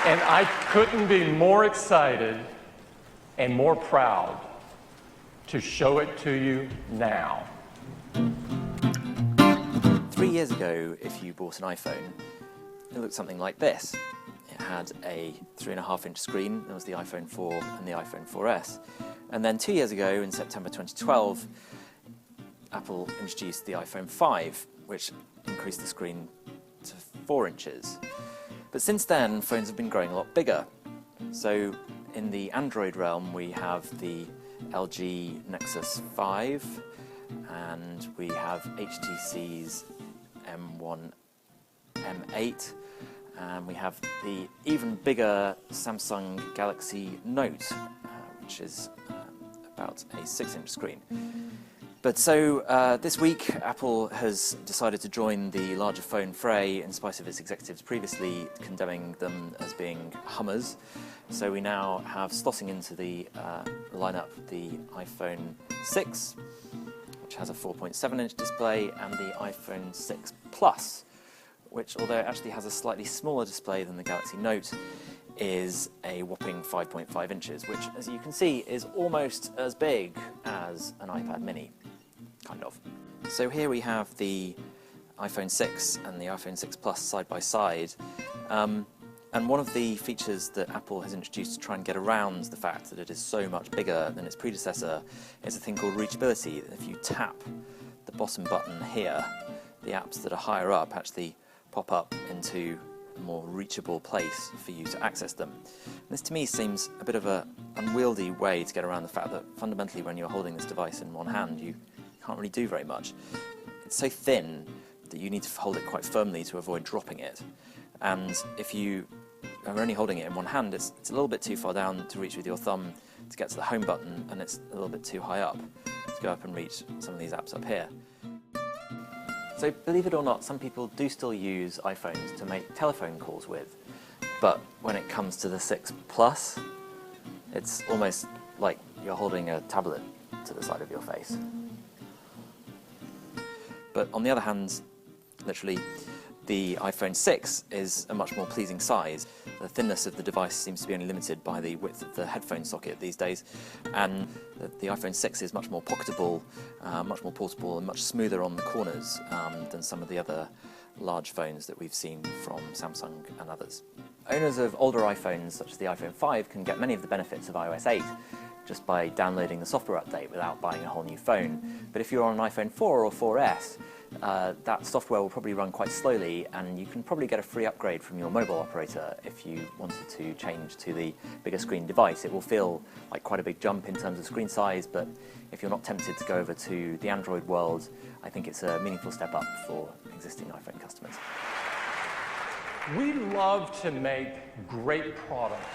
And I couldn't be more excited and more proud to show it to you now. 3 years ago, if you bought an iPhone, it looked something like this. It had a 3.5-inch screen. There was the iPhone 4 and the iPhone 4S. And then 2 years ago, in September 2012, Apple introduced the iPhone 5, which increased the screen to 4 inches. But since then, phones have been growing a lot bigger. So in the Android realm, we have the LG Nexus 5, and we have HTC's M1, M8, and we have the even bigger Samsung Galaxy Note, which is about a 6-inch screen. But so this week, Apple has decided to join the larger phone fray in spite of its executives previously condemning them as being Hummers. So we now have slotting into the lineup the iPhone 6, which has a 4.7-inch display, and the iPhone 6 Plus, which, although it actually has a slightly smaller display than the Galaxy Note, is a whopping 5.5 inches, which, as you can see, is almost as big as an iPad mini, kind of. So here we have the iPhone 6 and the iPhone 6 Plus side by side. And one of the features that Apple has introduced to try and get around the fact that it is so much bigger than its predecessor is a thing called reachability. If you tap the bottom button here, the apps that are higher up actually pop up into a more reachable place for you to access them. And this to me seems a bit of an unwieldy way to get around the fact that fundamentally when you're holding this device in one hand, you can't really do very much. It's so thin that you need to hold it quite firmly to avoid dropping it. And if you are only holding it in one hand, it's a little bit too far down to reach with your thumb to get to the home button, and it's a little bit too high up to go up and reach some of these apps up here. So believe it or not, some people do still use iPhones to make telephone calls with, but when it comes to the 6 Plus, it's almost like you're holding a tablet to the side of your face. But on the other hand, literally, the iPhone 6 is a much more pleasing size. The thinness of the device seems to be only limited by the width of the headphone socket these days, and the iPhone 6 is much more pocketable, much more portable, and much smoother on the corners than some of the other large phones that we've seen from Samsung and others. Owners of older iPhones, such as the iPhone 5, can get many of the benefits of iOS 8 just by downloading the software update without buying a whole new phone. But if you're on an iPhone 4 or 4S, that software will probably run quite slowly, and you can probably get a free upgrade from your mobile operator if you wanted to change to the bigger screen device. It will feel like quite a big jump in terms of screen size, but if you're not tempted to go over to the Android world, I think it's a meaningful step up for existing iPhone customers. We love to make great products